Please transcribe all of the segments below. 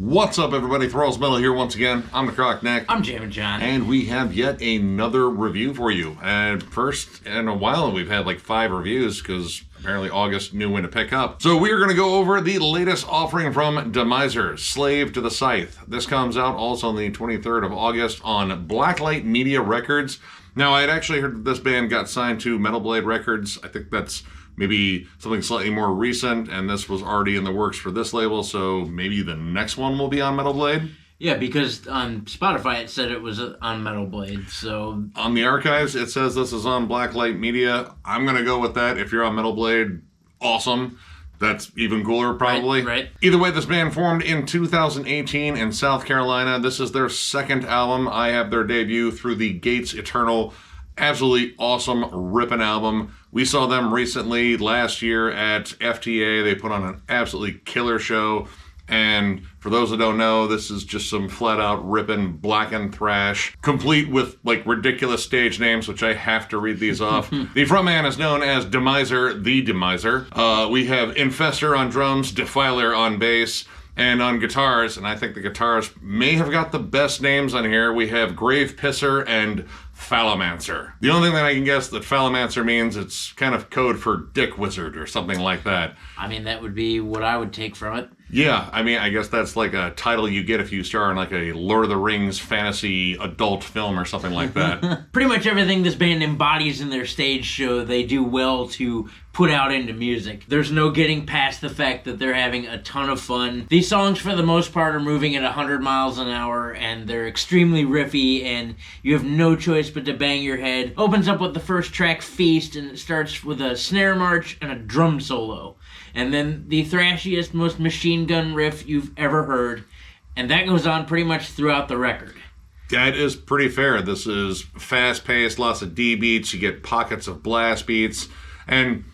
What's up, everybody? Thralls Metal here once again. I'm Necrotic Nick. I'm Jammin John. And we have yet another review for you. And first in a while, we've had like 5 reviews because apparently August knew when to pick up. So we are going to go over the latest offering from Demiser, Slave to the Scythe. This comes out also on the 23rd of August on Blacklight Media Records. Now, I had actually heard that this band got signed to Metal Blade Records. I think that's maybe something slightly more recent, and this was already in the works for this label, so maybe the next one will be on Metal Blade? Yeah, because on Spotify it said it was on Metal Blade, so... On the archives, it says this is on Blacklight Media. I'm going to go with that. If you're on Metal Blade, awesome. That's even cooler, probably. Right. Either way, this band formed in 2018 in South Carolina. This is their second album. I have their debut Through the Gates Eternal. Absolutely awesome, ripping album. We saw them recently last year at FTA. They put on an absolutely killer show. And for those that don't know, this is just some flat-out ripping blackened thrash, complete with like ridiculous stage names, which I have to read these off. The frontman is known as Demiser, the Demiser. We have Infestor on drums, Defiler on bass, and on guitars, and I think the guitars may have got the best names on here, we have Grave Pisser and Phallomancer. The only thing that I can guess that Phallomancer means, it's kind of code for Dick Wizard or something like that. I mean, that would be what I would take from it. Yeah, I mean, I guess that's like a title you get if you star in like a Lord of the Rings fantasy adult film or something like that. Pretty much everything this band embodies in their stage show, they do well to put out into music. There's no getting past the fact that they're having a ton of fun. These songs, for the most part, are moving at 100 miles an hour, and they're extremely riffy, and you have no choice but to bang your head. Opens up with the first track, Feast, and it starts with a snare march and a drum solo. And then the thrashiest, most machine gun riff you've ever heard. And that goes on pretty much throughout the record. That is pretty fair. This is fast-paced, lots of D beats. You get pockets of blast beats. And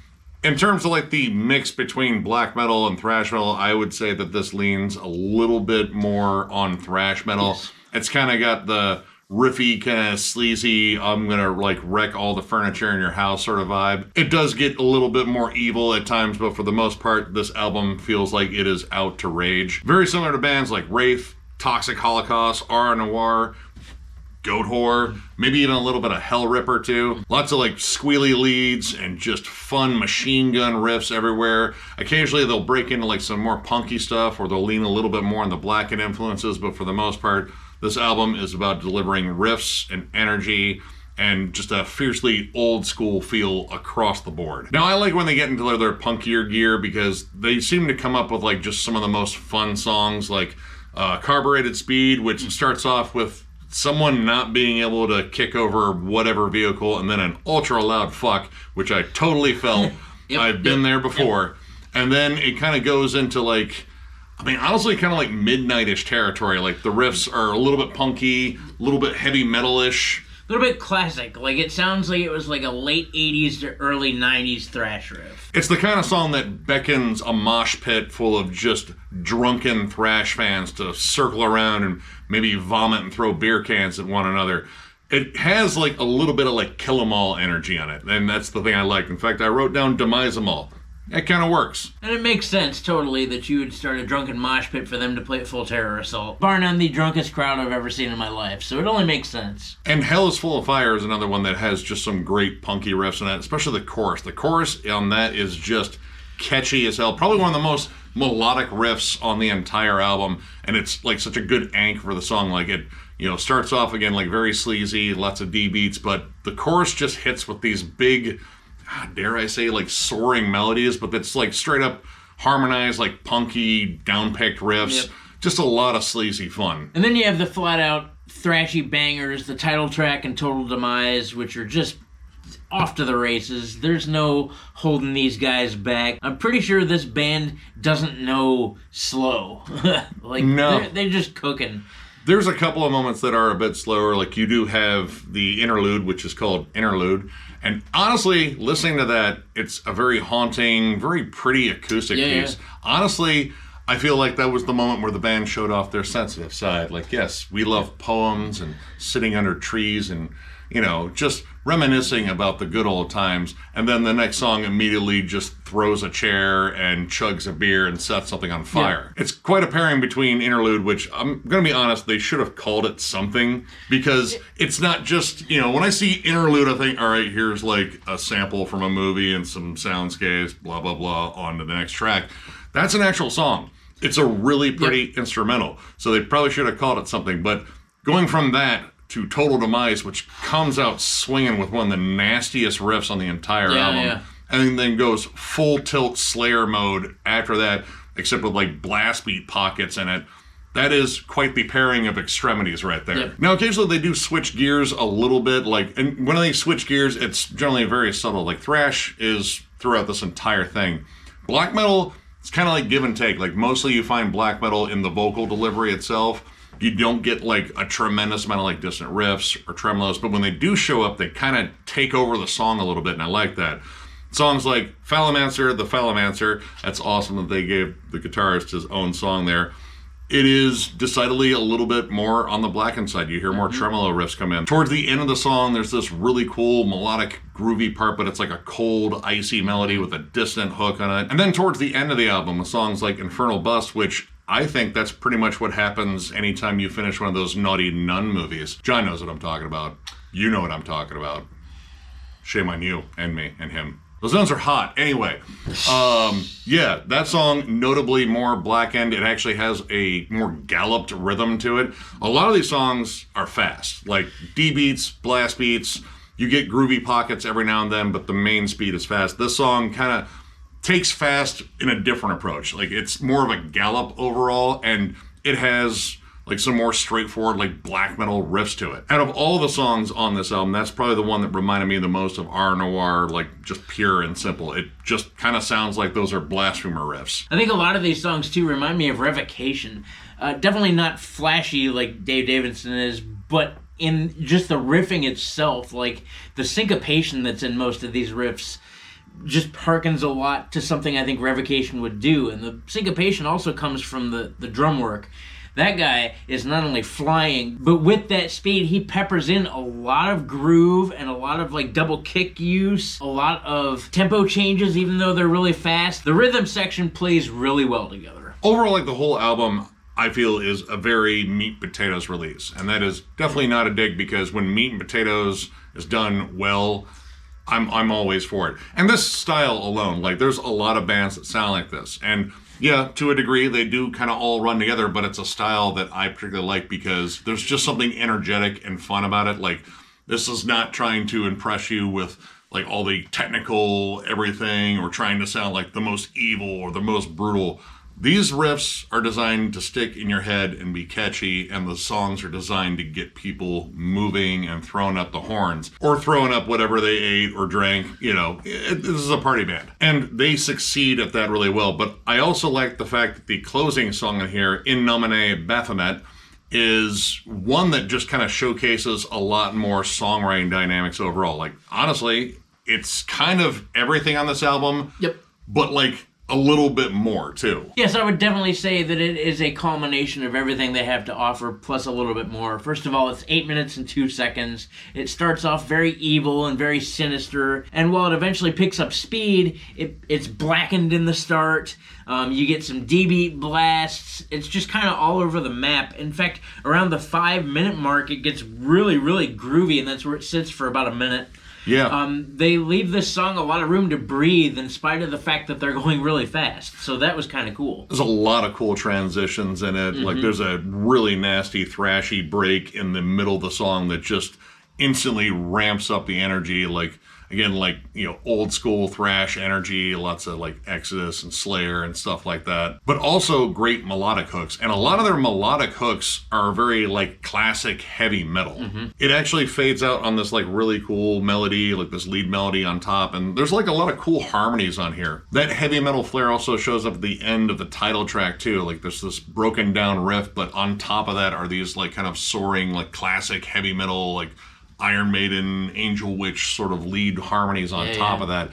in terms of like the mix between black metal and thrash metal, I would say that this leans a little bit more on thrash metal. Yes. It's kind of got the riffy, kind of sleazy, I'm gonna like wreck all the furniture in your house sort of vibe. It does get a little bit more evil at times, but for the most part, this album feels like it is out to rage. Very similar to bands like Wraith, Toxic Holocaust, Aura Noir, Goat Whore, maybe even a little bit of Hell Ripper too. Lots of like squealy leads and just fun machine gun riffs everywhere. Occasionally they'll break into like some more punky stuff, or they'll lean a little bit more on the blackened influences, but for the most part, this album is about delivering riffs and energy and just a fiercely old school feel across the board. Now, I like when they get into their punkier gear because they seem to come up with like just some of the most fun songs, like Carbureted Speed, which starts off with someone not being able to kick over whatever vehicle, and then an ultra loud fuck, which I totally felt. I've been there before. Yep. And then it kind of goes into like, I mean, honestly, kind of like midnight-ish territory. Like, the riffs are a little bit punky, a little bit heavy metal-ish. A little bit classic. Like, it sounds like it was like a late 80s to early 90s thrash riff. It's the kind of song that beckons a mosh pit full of just drunken thrash fans to circle around and maybe vomit and throw beer cans at one another. It has, like, a little bit of, like, Kill 'Em All energy on it, and that's the thing I like. In fact, I wrote down Demise 'Em All. It kind of works. And it makes sense, totally, that you would start a drunken mosh pit for them to play Full Terror Assault. Bar none, the drunkest crowd I've ever seen in my life, so it only makes sense. And Hell is Full of Fire is another one that has just some great punky riffs in that, especially the chorus. The chorus on that is just catchy as hell. Probably one of the most melodic riffs on the entire album, and it's like such a good anchor for the song. Like it, you know, starts off again like very sleazy, lots of D beats, but the chorus just hits with these big, dare I say, like soaring melodies, but that's like straight up harmonized, like punky, down-picked riffs. Yep. Just a lot of sleazy fun. And then you have the flat-out thrashy bangers, the title track and Total Demise, which are just off to the races. There's no holding these guys back. I'm pretty sure this band doesn't know slow. Like, no. They're just cooking. There's a couple of moments that are a bit slower. Like, you do have the interlude, which is called Interlude. And honestly, listening to that, it's a very haunting, very pretty acoustic piece. Yeah. Honestly, I feel like that was the moment where the band showed off their sensitive side. Like, yes, we love poems and sitting under trees and just reminiscing about the good old times. And then the next song immediately just throws a chair and chugs a beer and sets something on fire. Yeah. It's quite a pairing between interlude, which I'm going to be honest, they should have called it something, because it's not just, when I see interlude, I think, all right, here's like a sample from a movie and some soundscapes, blah, blah, blah, on to the next track. That's an actual song. It's a really pretty instrumental. So they probably should have called it something. But going from that to Total Demise, which comes out swinging with one of the nastiest riffs on the entire album, and then goes full tilt Slayer mode after that, except with like blast beat pockets in it. That is quite the pairing of extremities right there. Now, occasionally they do switch gears a little bit, and when they switch gears, it's generally very subtle. Like thrash is throughout this entire thing. Black metal, it's kind of like give and take. Like mostly you find black metal in the vocal delivery itself. You don't get like a tremendous amount of like distant riffs or tremolos, but when they do show up, they kind of take over the song a little bit, and I like that. Songs like Phalomancer, the Phalomancer, that's awesome that they gave the guitarist his own song there. It is decidedly a little bit more on the blackened side. You hear more tremolo riffs come in. Towards the end of the song, there's this really cool melodic groovy part, but it's like a cold, icy melody with a distant hook on it. And then towards the end of the album, with songs like Infernal Bust, which I think that's pretty much what happens anytime you finish one of those Naughty Nun movies. John knows what I'm talking about. You know what I'm talking about. Shame on you and me and him. Those nuns are hot. Anyway, that song, notably more blackened. It actually has a more galloped rhythm to it. A lot of these songs are fast, like D beats, blast beats. You get groovy pockets every now and then, but the main speed is fast. This song kind of takes fast in a different approach. Like it's more of a gallop overall, and it has like some more straightforward like black metal riffs to it. Out of all the songs on this album, that's probably the one that reminded me the most of R Noir, like just pure and simple. It just kind of sounds like those are blasphemer riffs. I think a lot of these songs too remind me of Revocation. Definitely not flashy like Dave Davidson is, but in just the riffing itself, like the syncopation that's in most of these riffs just harkens a lot to something I think Revocation would do. And the syncopation also comes from the drum work. That guy is not only flying, but with that speed, he peppers in a lot of groove and a lot of like double kick use, a lot of tempo changes, even though they're really fast. The rhythm section plays really well together. Overall, like the whole album, I feel is a very meat potatoes release. And that is definitely not a dig, because when meat and potatoes is done well, I'm always for it. And this style alone, like there's a lot of bands that sound like this. And yeah, to a degree, they do kind of all run together, but it's a style that I particularly like because there's just something energetic and fun about it. Like, this is not trying to impress you with like all the technical everything or trying to sound like the most evil or the most brutal. These riffs are designed to stick in your head and be catchy, and the songs are designed to get people moving and throwing up the horns or throwing up whatever they ate or drank. This is a party band, and they succeed at that really well. But I also like the fact that the closing song in here, In Nomine Baphomet, is one that just kind of showcases a lot more songwriting dynamics overall. Like, honestly, it's kind of everything on this album. Yep. But like a little bit more too. Yes, I would definitely say that it is a culmination of everything they have to offer, plus a little bit more. First of all, it's 8 minutes and 2 seconds. It starts off very evil and very sinister, and while it eventually picks up speed, it's blackened in the start. You get some D-beat blasts. It's just kind of all over the map. In fact, around the 5-minute mark, it gets really, really groovy, and that's where it sits for about a minute. Yeah. They leave this song a lot of room to breathe in spite of the fact that they're going really fast. So that was kind of cool. There's a lot of cool transitions in it. Like there's a really nasty thrashy break in the middle of the song that just instantly ramps up the energy. Like, again, like, old school thrash energy, lots of like Exodus and Slayer and stuff like that. But also great melodic hooks. And a lot of their melodic hooks are very like classic heavy metal. It actually fades out on this like really cool melody, like this lead melody on top. And there's like a lot of cool harmonies on here. That heavy metal flair also shows up at the end of the title track too. Like there's this broken down riff, but on top of that are these like kind of soaring like classic heavy metal, like Iron Maiden, Angel Witch sort of lead harmonies on top of that.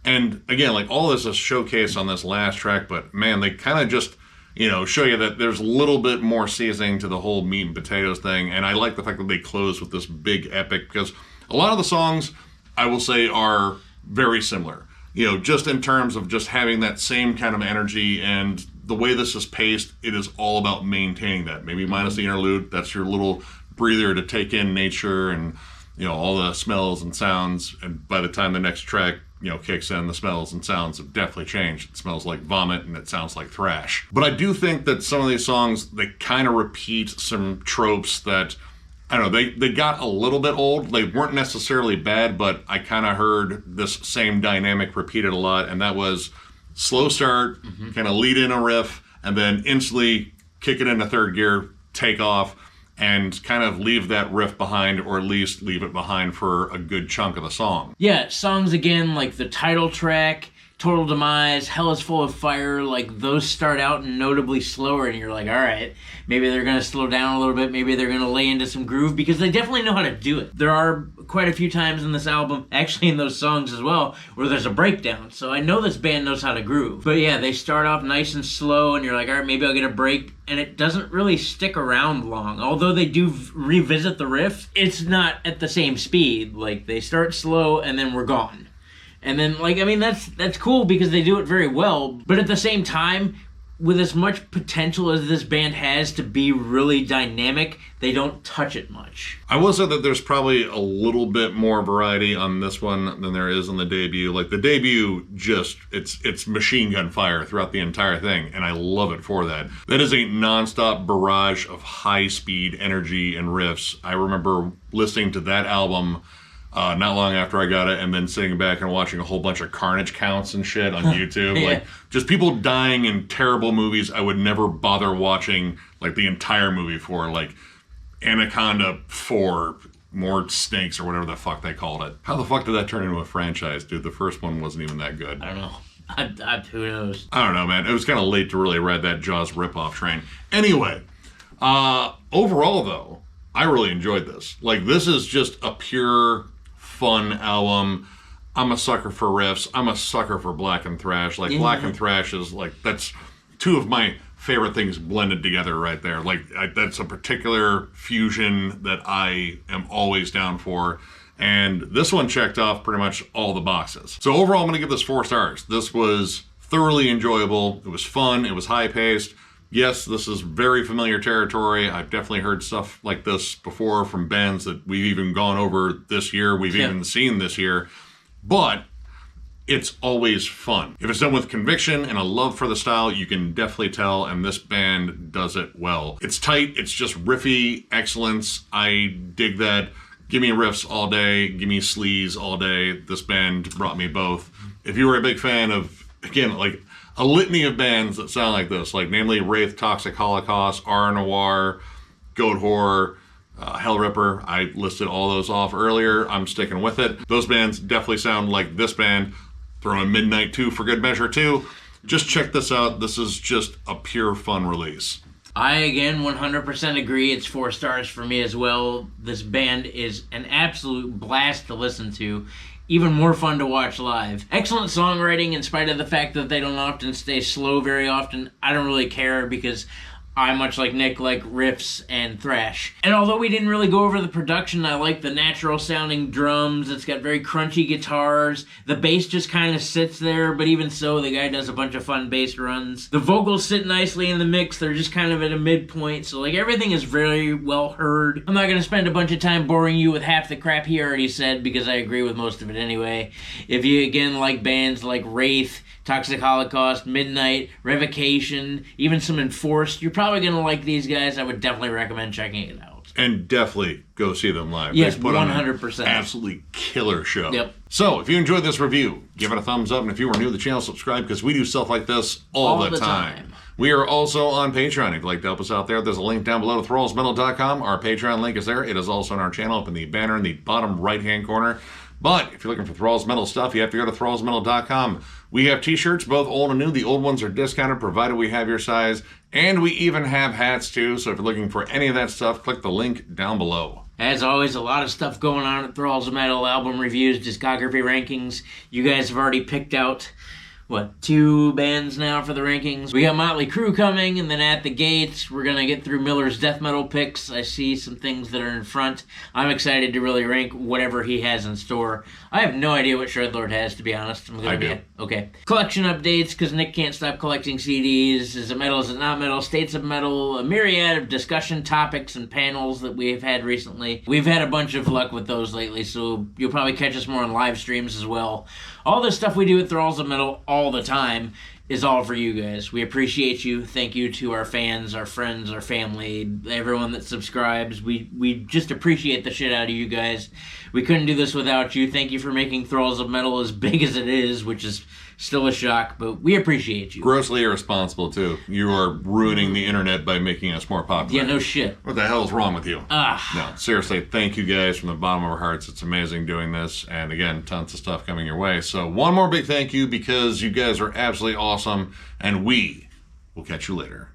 And again, like all this is showcased on this last track, but man, they kind of just, show you that there's a little bit more seasoning to the whole meat and potatoes thing. And I like the fact that they close with this big epic, because A lot of the songs, I will say, are very similar. Just in terms of just having that same kind of energy, and the way this is paced, it is all about maintaining that. Maybe minus the interlude, that's your little breather to take in nature and, all the smells and sounds. And by the time the next track, kicks in, the smells and sounds have definitely changed. It smells like vomit and it sounds like thrash. But I do think that some of these songs, they kind of repeat some tropes that, I don't know, they got a little bit old. They weren't necessarily bad, but I kind of heard this same dynamic repeated a lot, and that was slow start, kind of lead in a riff, and then instantly kick it into third gear, take off, and kind of leave that riff behind, or at least leave it behind for a good chunk of the song. Yeah, songs again like the title track, Total Demise, Hell is Full of Fire, like those start out notably slower, and you're like, all right, maybe they're going to slow down a little bit, maybe they're going to lay into some groove, because they definitely know how to do it. There are quite a few times in this album, actually in those songs as well, where there's a breakdown, so I know this band knows how to groove. But yeah, they start off nice and slow, and you're like, all right, maybe I'll get a break, and it doesn't really stick around long. Although they do revisit the riff, it's not at the same speed. Like, they start slow, and then we're gone. And then, that's cool because they do it very well. But at the same time, with as much potential as this band has to be really dynamic, they don't touch it much. I will say that there's probably a little bit more variety on this one than there is on the debut. Like, the debut, it's machine gun fire throughout the entire thing, and I love it for that. That is a nonstop barrage of high-speed energy and riffs. I remember listening to that album not long after I got it, and then sitting back and watching a whole bunch of carnage counts and shit on YouTube. Yeah. Like, just people dying in terrible movies I would never bother watching, like, the entire movie for. Like, Anaconda 4, More Snakes, or whatever the fuck they called it. How the fuck did that turn into a franchise, dude? The first one wasn't even that good. I don't know. Who knows? I don't know, man. It was kind of late to really ride that Jaws ripoff train. Anyway, overall, though, I really enjoyed this. Like, this is just a pure fun album. I'm a sucker for riffs. I'm a sucker for blackened thrash. Like, blackened thrash is, like, that's two of my favorite things blended together right there. Like, that's a particular fusion that I am always down for. And this one checked off pretty much all the boxes. So overall, I'm going to give this 4 stars. This was thoroughly enjoyable. It was fun. It was high-paced. Yes, this is very familiar territory. I've definitely heard stuff like this before from bands that we've even gone over this year, we've even seen this year, but it's always fun. If it's done with conviction and a love for the style, you can definitely tell, and this band does it well. It's tight, it's just riffy excellence. I dig that. Give me riffs all day, give me sleaze all day. This band brought me both. If you were a big fan of, again, like, a litany of bands that sound like this, like namely Wraith, Toxic Holocaust, R Noir, Goat Horror, Hell Ripper. I listed all those off earlier. I'm sticking with it. Those bands definitely sound like this band. Throw in Midnight 2 for good measure too. Just check this out. This is just a pure fun release. I, again, 100% agree. It's 4 stars for me as well. This band is an absolute blast to listen to. Even more fun to watch live. Excellent songwriting in spite of the fact that they don't often stay slow very often. I don't really care because I, much like Nick, like riffs and thrash. And although we didn't really go over the production, I like the natural sounding drums. It's got very crunchy guitars. The bass just kind of sits there, but even so, the guy does a bunch of fun bass runs. The vocals sit nicely in the mix. They're just kind of at a midpoint, so like everything is very well heard. I'm not going to spend a bunch of time boring you with half the crap he already said because I agree with most of it anyway. If you, again, like bands like Wraith, Toxic Holocaust, Midnight, Revocation, even some Enforced, you're probably going to like these guys. I would definitely recommend checking it out. And definitely go see them live. Yes, they put 100%. On an absolutely killer show. Yep. So, if you enjoyed this review, give it a thumbs up. And if you are new to the channel, subscribe because we do stuff like this all the time. We are also on Patreon. If you'd like to help us out there, there's a link down below to thrallsmetal.com. Our Patreon link is there. It is also on our channel up in the banner in the bottom right-hand corner. But if you're looking for Thralls Metal stuff, you have to go to thrallsmetal.com. We have t-shirts, both old and new. The old ones are discounted, provided we have your size. And we even have hats, too. So if you're looking for any of that stuff, click the link down below. As always, a lot of stuff going on at Thralls Metal, album reviews, discography rankings. You guys have already picked out 2 bands now for the rankings. We got Motley Crue coming, and then at the gates, we're gonna get through Miller's death metal picks. I see some things that are in front. I'm excited to really rank whatever he has in store. I have no idea what Shredlord has, to be honest. I do. Okay. Collection updates, because Nick can't stop collecting CDs. Is it metal? Is it not metal? States of metal. A myriad of discussion topics and panels that we've had recently. We've had a bunch of luck with those lately, so you'll probably catch us more on live streams as well. All this stuff we do at Thralls of Metal all the time is all for you guys. We appreciate you. Thank you to our fans, our friends, our family, everyone that subscribes. We just appreciate the shit out of you guys. We couldn't do this without you. Thank you for making Thralls of Metal as big as it is, which is still a shock, but we appreciate you. Grossly irresponsible, too. You are ruining the internet by making us more popular. Yeah, no shit. What the hell is wrong with you? Ah. No, seriously, thank you guys from the bottom of our hearts. It's amazing doing this. And again, tons of stuff coming your way. So one more big thank you because you guys are absolutely awesome. And we will catch you later.